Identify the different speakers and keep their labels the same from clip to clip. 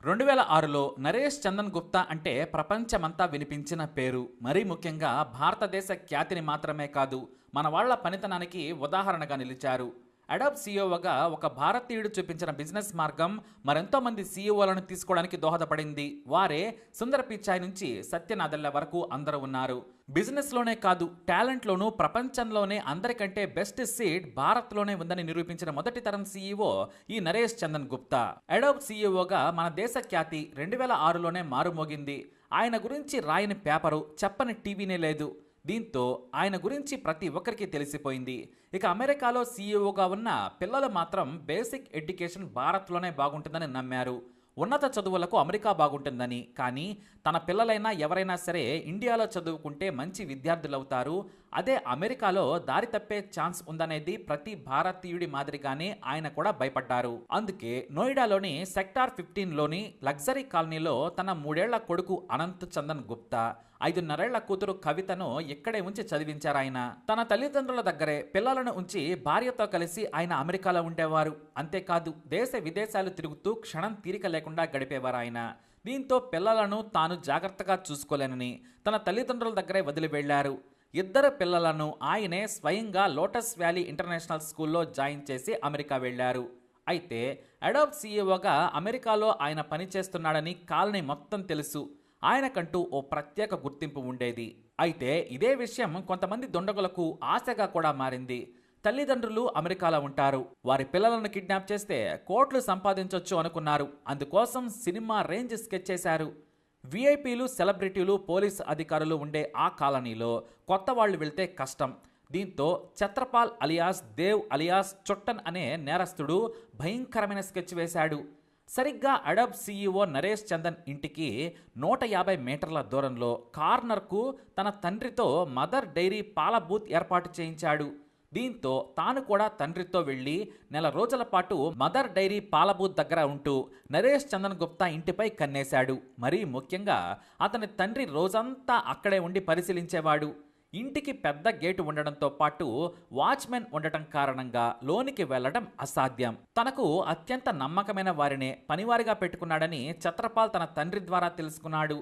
Speaker 1: 2006లో నరేష్ చందన్ గుప్తా అంటే ప్రపంచమంతా వినిపించిన పేరు. మరీ ముఖ్యంగా భారతదేశ ఖ్యాతిని మాత్రమే కాదు, మన వాళ్ళ పనితనానికి ఉదాహరణగా నిలిచారు. అడాబ్ సీఈఓగా ఒక భారతీయుడు చూపించిన బిజినెస్ మార్గం మరెంతో మంది సీఈఓలను తీసుకోవడానికి దోహదపడింది. వారే సుందర్ పిచాయ్ నుంచి సత్యనాదెళ్ల వరకు అందరూ ఉన్నారు. బిజినెస్లోనే కాదు, టాలెంట్లోనూ ప్రపంచంలోనే అందరికంటే బెస్ట్ సీట్ భారత్లోనే ఉందని నిరూపించిన మొదటి తరం సీఈఓ ఈ నరేష్ చందన్ గుప్తా. అడాబ్ సీఈఓగా మన దేశ ఖ్యాతి 2006లోనే మారుమోగింది. ఆయన గురించి రాయని పేపరు, చెప్పని టీవీనే లేదు. దీంతో ఆయన గురించి ప్రతి ఒక్కరికి తెలిసిపోయింది. ఇక అమెరికాలో సీఈఓగా ఉన్న పిల్లలు మాత్రం బేసిక్ ఎడ్యుకేషన్ భారత్లోనే బాగుంటుందని నమ్మారు. ఉన్నత చదువులకు అమెరికా బాగుంటుందని. కానీ తన పిల్లలైనా ఎవరైనా సరే ఇండియాలో చదువుకుంటే మంచి విద్యార్థులవుతారు, అదే అమెరికాలో దారి తప్పే ఛాన్స్ ఉందనేది ప్రతి భారతీయుడి మాదిరిగానే ఆయన కూడా భయపడ్డారు. అందుకే నోయిడాలోని సెక్టార్ 15లోని లగ్జరీ కాలనీలో తన 3 ఏళ్ల కొడుకు అనంత్ చందన్ గుప్తా, 5.5 ఏళ్ల కూతురు కవితను ఇక్కడే ఉంచి చదివించారాయన. తన తల్లిదండ్రుల దగ్గరే పిల్లలను ఉంచి భార్యతో కలిసి ఆయన అమెరికాలో ఉండేవారు. అంతేకాదు, దేశ విదేశాలు తిరుగుతూ క్షణం తీరిక లేకుండా గడిపేవారు ఆయన. దీంతో పిల్లలను తాను జాగ్రత్తగా చూసుకోలేనని తన తల్లిదండ్రుల దగ్గరే వదిలి వెళ్లారు. ఇద్దరు పిల్లలను ఆయనే స్వయంగా లోటస్ వ్యాలీ ఇంటర్నేషనల్ స్కూల్లో జాయిన్ చేసి అమెరికా వెళ్లారు. అయితే అడాబ్ సీఈఓగా అమెరికాలో ఆయన పనిచేస్తున్నాడని కాలనీ మొత్తం తెలుసు. ఆయనకంటూ ఓ ప్రత్యేక గుర్తింపు ఉండేది. అయితే ఇదే విషయం కొంతమంది దుండగులకు ఆశగా కూడా మారింది. తల్లిదండ్రులు అమెరికాలో ఉంటారు, వారి పిల్లలను కిడ్నాప్ చేస్తే కోట్లు సంపాదించొచ్చు అనుకున్నారు. అందుకోసం సినిమా రేంజ్ స్కెచ్ చేశారు. విఐపీలు, సెలబ్రిటీలు, పోలీసు అధికారులు ఉండే ఆ కాలనీలో కొత్త వాళ్ళు వెళ్తే కష్టం. దీంతో ఛత్రపాల్ అలియాస్ దేవ్ అలియాస్ చుట్టన్ అనే నేరస్తుడు భయంకరమైన స్కెచ్ వేశాడు. సరిగ్గా అడాబ్ సీఈఓ నరేష్ చందన్ ఇంటికి 150 మీటర్ల దూరంలో కార్నర్కు తన తండ్రితో మదర్ డైరీ పాల బూత్ ఏర్పాటు చేయించాడు. దీంతో తాను కూడా తండ్రితో వెళ్లి నెల రోజుల పాటు మదర్ డైరీ పాల బూత్ దగ్గర ఉంటూ నరేష్ చందన్ గుప్తా ఇంటిపై కన్నేశాడు. మరీ ముఖ్యంగా అతని తండ్రి రోజంతా అక్కడే ఉండి పరిశీలించేవాడు. ఇంటికి పెద్ద గేటు ఉండడంతో పాటు వాచ్మెన్ ఉండటం కారణంగా లోనికి వెళ్లడం అసాధ్యం. తనకు అత్యంత నమ్మకమైన వారినే పనివారిగా పెట్టుకున్నాడని ఛత్రపాల్ తన తండ్రి ద్వారా తెలుసుకున్నాడు.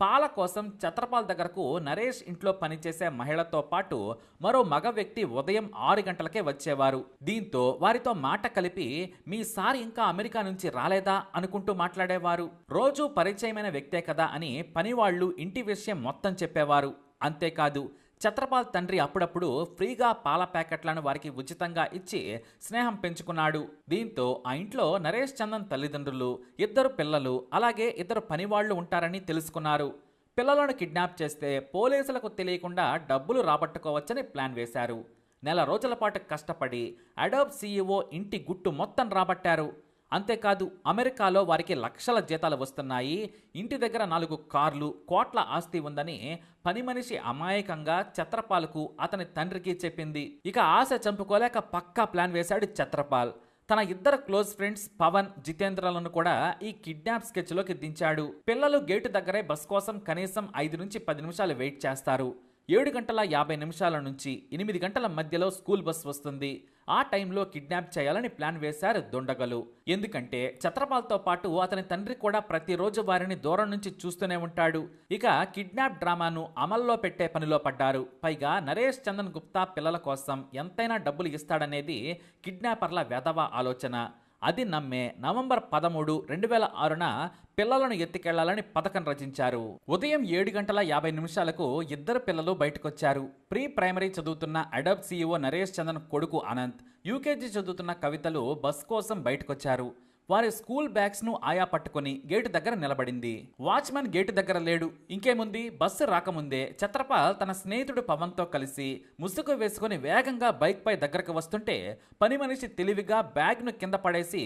Speaker 1: పాల కోసం ఛత్రపాల్ దగ్గరకు నరేష్ ఇంట్లో పనిచేసే మహిళతో పాటు మరో మగ వ్యక్తి ఉదయం 6 గంటలకే వచ్చేవారు. దీంతో వారితో మాట కలిపి మీ సార్ ఇంకా అమెరికా నుంచి రాలేదా అనుకుంటూ మాట్లాడేవారు. రోజూ పరిచయమైన వ్యక్తే కదా అని పనివాళ్లు ఇంటి విషయం మొత్తం చెప్పేవారు. అంతేకాదు, ఛత్రపాల్ తండ్రి అప్పుడప్పుడు ఫ్రీగా పాల ప్యాకెట్లను వారికి ఉచితంగా ఇచ్చి స్నేహం పెంచుకున్నాడు. దీంతో ఆ ఇంట్లో నరేష్ చందన్ తల్లిదండ్రులు, 2 పిల్లలు, అలాగే 2 పనివాళ్లు ఉంటారని తెలుసుకున్నారు. పిల్లలను కిడ్నాప్ చేస్తే పోలీసులకు తెలియకుండా డబ్బులు రాబట్టుకోవచ్చని ప్లాన్ వేశారు. నెల రోజుల పాటు కష్టపడి అడాబ్ సీఈఓ ఇంటి గుట్టు మొత్తం రాబట్టారు. అంతేకాదు, అమెరికాలో వారికి లక్షల జీతాలు వస్తున్నాయి, ఇంటి దగ్గర 4 కార్లు, కోట్ల ఆస్తి ఉందని పని మనిషి అమాయకంగా ఛత్రపాల్కు అతని తండ్రికి చెప్పింది. ఇక ఆశ చంపుకోలేక పక్కా ప్లాన్ వేశాడు ఛత్రపాల్. తన 2 క్లోజ్ ఫ్రెండ్స్ పవన్, జితేంద్రలను కూడా ఈ కిడ్నాప్ స్కెచ్లోకి దించాడు. పిల్లలు గేటు దగ్గరే బస్ కోసం కనీసం 5 నుంచి 10 నిమిషాలు వెయిట్ చేస్తారు. 7 గంటల 50 నిమిషాల నుంచి 8 గంటల మధ్యలో స్కూల్ బస్ వస్తుంది. ఆ టైంలో కిడ్నాప్ చేయాలని ప్లాన్ వేశారు దుండగలు. ఎందుకంటే ఛత్రపాల్తో పాటు అతని తండ్రి కూడా ప్రతిరోజు వారిని దూరం నుంచి చూస్తూనే ఉంటాడు. ఇక కిడ్నాప్ డ్రామాను అమల్లో పెట్టే పనిలో పడ్డారు. పైగా నరేష్ చందన్ గుప్తా పిల్లల కోసం ఎంతైనా డబ్బులు ఇస్తాడనేది కిడ్నాపర్ల వెధవ ఆలోచన. అది నమ్మే నవంబర్ 13, 2006న పిల్లలను ఎత్తికెళ్లాలని పథకం రచించారు. ఉదయం 7 గంటల 50 నిమిషాలకు 2 పిల్లలు బయటకొచ్చారు. ప్రీ ప్రైమరీ చదువుతున్న అడాబ్ సీఈఓ నరేష్ చందన్ కొడుకు అనంత్, యూకేజీ చదువుతున్న కవితలు బస్ కోసం బయటకొచ్చారు. వారి స్కూల్ బ్యాగ్స్ ను ఆయా పట్టుకుని గేటు దగ్గర నిలబడింది. వాచ్మెన్ గేటు దగ్గర లేడు. ఇంకేముంది, బస్సు రాకముందే ఛత్రపాల్ తన స్నేహితుడు పవన్తో కలిసి ముసుగు వేసుకుని వేగంగా బైక్ పై దగ్గరకు వస్తుంటే పని మనిషి తెలివిగా బ్యాగ్ను కింద పడేసి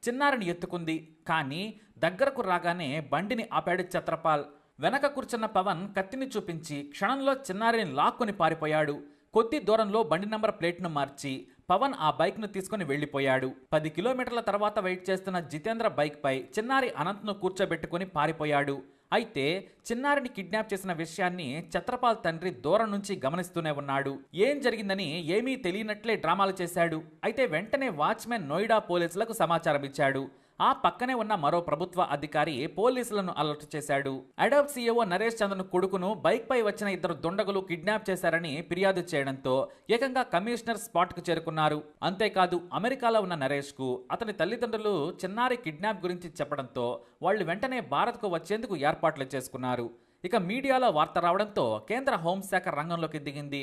Speaker 1: చిన్నారిని ఎత్తుకుంది. కానీ దగ్గరకు రాగానే బండిని ఆపాడు ఛత్రపాల్. వెనక కూర్చున్న పవన్ కత్తిని చూపించి క్షణంలో చిన్నారిని లాక్కుని పారిపోయాడు. కొద్ది దూరంలో బండి నంబర్ ప్లేట్ను మార్చి పవన్ ఆ బైక్ను తీసుకుని వెళ్లిపోయాడు. 10 కిలోమీటర్ల తర్వాత వెయిట్ చేస్తున్న జితేంద్ర బైక్ పై చిన్నారి అనంత్ను కూర్చోబెట్టుకుని పారిపోయాడు. అయితే చిన్నారిని కిడ్నాప్ చేసిన విషయాన్ని ఛత్రపాల్ తండ్రి దూరం నుంచి గమనిస్తూనే ఉన్నాడు. ఏం జరిగిందని ఏమీ తెలియనట్లే డ్రామాలు చేశాడు. అయితే వెంటనే వాచ్మెన్ నోయిడా పోలీసులకు సమాచారం ఇచ్చాడు. ఆ పక్కనే ఉన్న మరో ప్రభుత్వ అధికారి పోలీసులను అలర్ట్ చేశాడు. అడాబ్ సీఈఓ నరేష్ చంద్రన్ కొడుకును బైక్ పై వచ్చిన ఇద్దరు దుండగులు కిడ్నాప్ చేశారని ఫిర్యాదు చేయడంతో ఏకంగా కమిషనర్ స్పాట్ కు చేరుకున్నారు. అంతేకాదు అమెరికాలో ఉన్న నరేష్ కు అతని తల్లిదండ్రులు చిన్నారి కిడ్నాప్ గురించి చెప్పడంతో వాళ్ళు వెంటనే భారత్ కు వచ్చేందుకు ఏర్పాట్లు చేసుకున్నారు. ఇక మీడియాలో వార్త రావడంతో కేంద్ర హోంశాఖ రంగంలోకి దిగింది.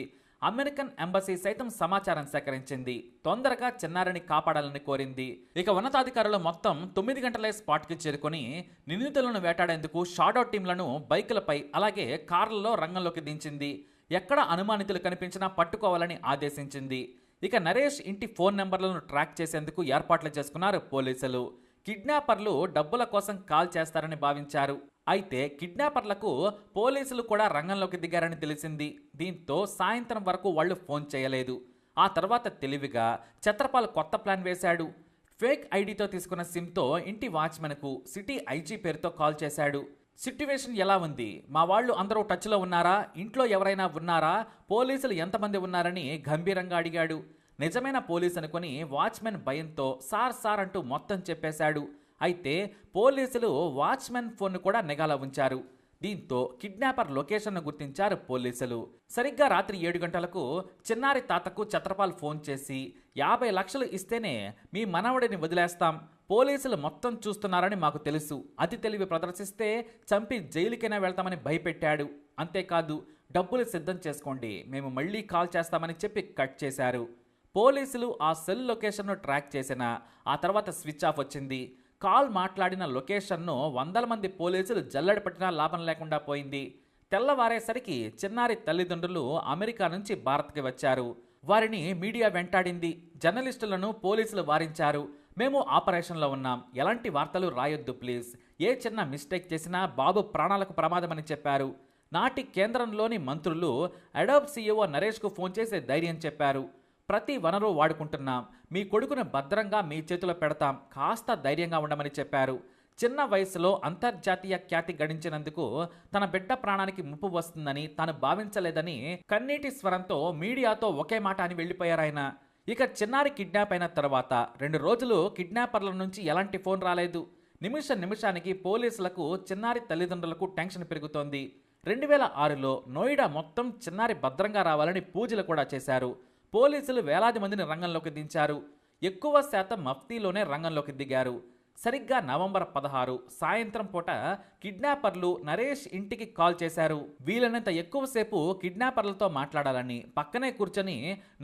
Speaker 1: అమెరికన్ ఎంబసీ సైతం సమాచారం సేకరించింది. తొందరగా చిన్నారిని కాపాడాలని కోరింది. ఇక ఉన్నతాధికారులు మొత్తం 9 గంటలే స్పాట్కి చేరుకొని నిందితులను వేటాడేందుకు షాడౌట్ టీంలను బైకులపై అలాగే కార్లలో రంగంలోకి దించింది. ఎక్కడ అనుమానితులు కనిపించినా పట్టుకోవాలని ఆదేశించింది. ఇక నరేష్ ఇంటి ఫోన్ నెంబర్లను ట్రాక్ చేసేందుకు ఏర్పాట్లు చేసుకున్నారు పోలీసులు. కిడ్నాపర్లు డబ్బుల కోసం కాల్ చేస్తారని భావించారు. అయితే కిడ్నాపర్లకు పోలీసులు కూడా రంగంలోకి దిగారని తెలిసింది. దీంతో సాయంత్రం వరకు వాళ్ళు ఫోన్ చేయలేదు. ఆ తర్వాత తెలివిగా ఛత్రపాల్ కొత్త ప్లాన్ వేశాడు. ఫేక్ ఐడితో తీసుకున్న సిమ్తో ఇంటి వాచ్మెన్కు సిటీ ఐజీ పేరుతో కాల్ చేశాడు. సిట్యువేషన్ ఎలా ఉంది, మా వాళ్ళు అందరూ టచ్లో ఉన్నారా, ఇంట్లో ఎవరైనా ఉన్నారా, పోలీసులు ఎంతమంది ఉన్నారని గంభీరంగా అడిగాడు. నిజమైన పోలీస్ అనుకుని వాచ్మెన్ భయంతో సార్ అంటూ మొత్తం చెప్పేశాడు. అయితే పోలీసులు వాచ్మెన్ ఫోన్ను కూడా నిఘాలో ఉంచారు. దీంతో కిడ్నాపర్ లొకేషన్ను గుర్తించారు పోలీసులు. సరిగ్గా రాత్రి 7 గంటలకు చిన్నారి తాతకు ఛత్రపాల్ ఫోన్ చేసి 50 లక్షలు ఇస్తేనే మీ మనవడిని వదిలేస్తాం, పోలీసులు మొత్తం చూస్తున్నారని మాకు తెలుసు, అతి తెలివి ప్రదర్శిస్తే చంపి జైలుకైనా వెళ్తామని భయపెట్టాడు. అంతేకాదు డబ్బులు సిద్ధం చేసుకోండి, మేము మళ్ళీ కాల్ చేస్తామని చెప్పి కట్ చేశారు. పోలీసులు ఆ సెల్ లొకేషన్ను ట్రాక్ చేసినా ఆ తర్వాత స్విచ్ ఆఫ్ వచ్చింది. కాల్ మాట్లాడిన లొకేషన్ను వందల మంది పోలీసులు జల్లెడ పట్టినా లాభం లేకుండా పోయింది. తెల్లవారేసరికి చిన్నారి తల్లిదండ్రులు అమెరికా నుంచి భారత్కి వచ్చారు. వారిని మీడియా వెంటాడింది. జర్నలిస్టులను పోలీసులు వారించారు. మేము ఆపరేషన్లో ఉన్నాం, ఎలాంటి వార్తలు రాయొద్దు ప్లీజ్, ఏ చిన్న మిస్టేక్ చేసినా బాబు ప్రాణాలకు ప్రమాదమని చెప్పారు. నాటి కేంద్రంలోని మంత్రులు అడాబ్ సీఈఓ నరేష్కు ఫోన్ చేసి ధైర్యం చెప్పారు. ప్రతి వనరు వాడుకుంటున్నాం, మీ కొడుకును భద్రంగా మీ చేతిలో పెడతాం, కాస్త ధైర్యంగా ఉండమని చెప్పారు. చిన్న వయసులో అంతర్జాతీయ ఖ్యాతి గడించినందుకు తన బిడ్డ ప్రాణానికి ముప్పు వస్తుందని తాను భావించలేదని కన్నీటి స్వరంతో మీడియాతో ఒకే మాట అని వెళ్ళిపోయారాయన. ఇక చిన్నారి కిడ్నాప్ అయిన తర్వాత 2 రోజులు కిడ్నాపర్ల నుంచి ఎలాంటి ఫోన్ రాలేదు. నిమిషానికి పోలీసులకు చిన్నారి తల్లిదండ్రులకు టెన్షన్ పెరుగుతోంది. 2006లో నోయిడా మొత్తం చిన్నారి భద్రంగా రావాలని పూజలు కూడా చేశారు. పోలీసులు వేలాది మందిని రంగంలోకి దించారు. ఎక్కువ శాతం మఫ్తీలోనే రంగంలోకి దిగారు. సరిగ్గా నవంబర్ 16 సాయంత్రం పూట కిడ్నాపర్లు నరేష్ ఇంటికి కాల్ చేశారు. వీలైనంత ఎక్కువసేపు కిడ్నాపర్లతో మాట్లాడాలని పక్కనే కూర్చొని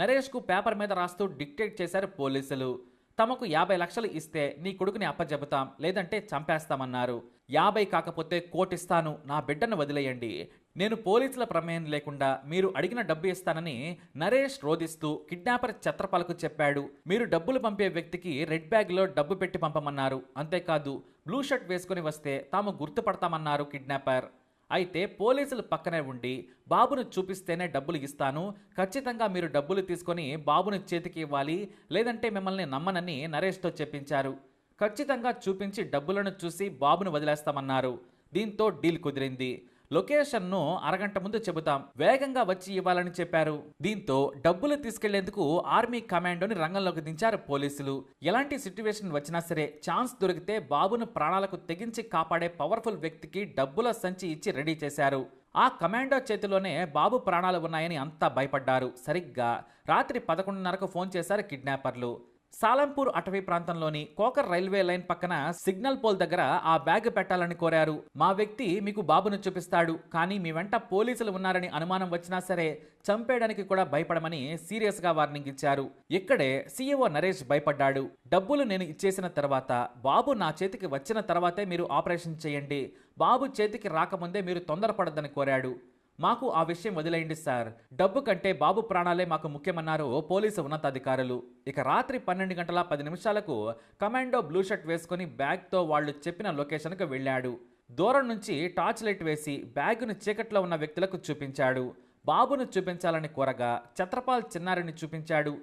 Speaker 1: నరేష్కు పేపర్ మీద రాస్తూ డిక్టేట్ చేశారు పోలీసులు. తమకు 50 లక్షలు ఇస్తే నీ కొడుకుని అప్పచెబుతాం, లేదంటే చంపేస్తామన్నారు. 50 కాకపోతే కోటిస్తాను, నా బిడ్డను వదిలేయండి, నేను పోలీసుల ప్రమేయం లేకుండా మీరు అడిగిన డబ్బు ఇస్తానని నరేష్ రోధిస్తూ కిడ్నాపర్ ఛత్రపాల్కు చెప్పాడు. మీరు డబ్బులు పంపే వ్యక్తికి రెడ్ బ్యాగ్లో డబ్బు పెట్టి పంపమన్నారు. అంతేకాదు బ్లూ షర్ట్ వేసుకుని వస్తే తాము గుర్తుపడతామన్నారు కిడ్నాపర్. అయితే పోలీసులు పక్కనే ఉండి బాబును చూపిస్తేనే డబ్బులు ఇస్తాను, ఖచ్చితంగా మీరు డబ్బులు తీసుకొని బాబును చేతికి ఇవ్వాలి, లేదంటే మిమ్మల్ని నమ్మనని నరేష్తో చెప్పించారు. ఖచ్చితంగా చూపించి డబ్బులను చూసి బాబును వదిలేస్తామన్నారు. దీంతో డీల్ కుదిరింది. లొకేషన్ను అరగంట ముందు చెబుతాం, వేగంగా వచ్చి ఇవ్వాలని చెప్పారు. దీంతో డబ్బులు తీసుకెళ్లేందుకు ఆర్మీ కమాండోని రంగంలోకి దించారు పోలీసులు. ఎలాంటి సిట్యువేషన్ వచ్చినా సరే ఛాన్స్ దొరికితే బాబును ప్రాణాలకు తెగించి కాపాడే పవర్ఫుల్ వ్యక్తికి డబ్బుల సంచి ఇచ్చి రెడీ చేశారు. ఆ కమాండో చేతిలోనే బాబు ప్రాణాలు ఉన్నాయని అంతా భయపడ్డారు. సరిగ్గా రాత్రి 11:30కు ఫోన్ చేశారు కిడ్నాపర్లు. సాలంపూర్ అటవీ ప్రాంతంలోని కోకర్ రైల్వే లైన్ పక్కన సిగ్నల్ పోల్ దగ్గర ఆ బ్యాగ్ పెట్టాలని కోరారు. మా వ్యక్తి మీకు బాబును చూపిస్తాడు, కానీ మీ వెంట పోలీసులు ఉన్నారని అనుమానం వచ్చినా సరే చంపేయడానికి కూడా భయపడమని సీరియస్ గా వార్నింగ్ ఇచ్చారు. ఇక్కడే సీఈఓ నరేష్ భయపడ్డాడు. డబ్బులు నేను ఇచ్చేసిన తర్వాత బాబు నా చేతికి వచ్చిన తర్వాతే మీరు ఆపరేషన్ చేయండి, బాబు చేతికి రాకముందే మీరు తొందరపడద్దని కోరాడు. మాకు ఆ విషయం వదిలేయండి సార్, డబ్బు కంటే బాబు ప్రాణాలే మాకు ముఖ్యమన్నారు పోలీసు ఉన్నతాధికారులు. ఇక రాత్రి 12:10 కమాండో బ్లూ షర్ట్ వేసుకుని బ్యాగ్తో వాళ్లు చెప్పిన లొకేషన్కు వెళ్ళాడు. దూరం నుంచి టార్చ్ లైట్ వేసి బ్యాగును చీకట్లో ఉన్న వ్యక్తులకు చూపించాడు. బాబును చూపించాలని కోరగా ఛత్రపాల్ చిన్నారిని చూపించాడు.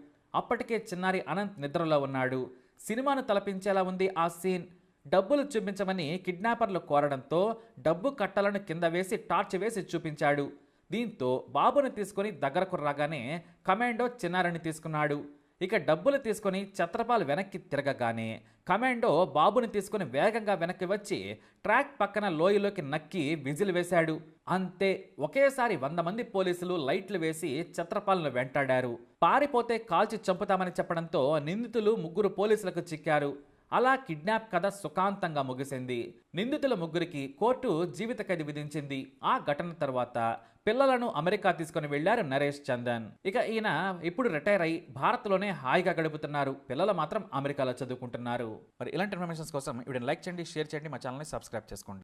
Speaker 1: అప్పటికే చిన్నారి అనంత్ నిద్రలో ఉన్నాడు. సినిమాను తలపించేలా ఉంది ఆ సీన్. డబ్బులు చూపించమని కిడ్నాపర్లు కోరడంతో డబ్బు కట్టలను కింద వేసి టార్చ్ వేసి చూపించాడు. దీంతో బాబును తీసుకుని దగ్గరకు రాగానే కమాండో చిన్నారిని తీసుకున్నాడు. ఇక డబ్బులు తీసుకొని ఛత్రపాల్ వెనక్కి తిరగగానే కమాండో బాబుని తీసుకుని వేగంగా వెనక్కి వచ్చి ట్రాక్ పక్కన లోయలోకి నక్కి విజిల్ వేశాడు. అంతే, ఒకేసారి 100 మంది పోలీసులు లైట్లు వేసి ఛత్రపాల్ను వెంటాడారు. పారిపోతే కాల్చి చంపుతామని చెప్పడంతో నిందితులు 3 పోలీసులకు చిక్కారు. అలా కిడ్నాప్ కథ సుఖాంతంగా ముగిసింది. నిందితుల 3కి కోర్టు జీవిత ఖైదు విధించింది. ఆ ఘటన తర్వాత పిల్లలను అమెరికా తీసుకుని వెళ్లారు నరేష్ చందన్. ఇక ఈయన ఇప్పుడు రిటైర్ అయి భారత్లోనే హాయిగా గడుపుతున్నారు. పిల్లలు మాత్రం అమెరికాలో చదువుకుంటున్నారు. మరి ఇలాంటి ఇన్ఫర్మేషన్స్ కోసం వీడియోని లైక్ చేయండి, షేర్ చేయండి, మా ఛానల్ని సబ్స్క్రైబ్ చేసుకోండి.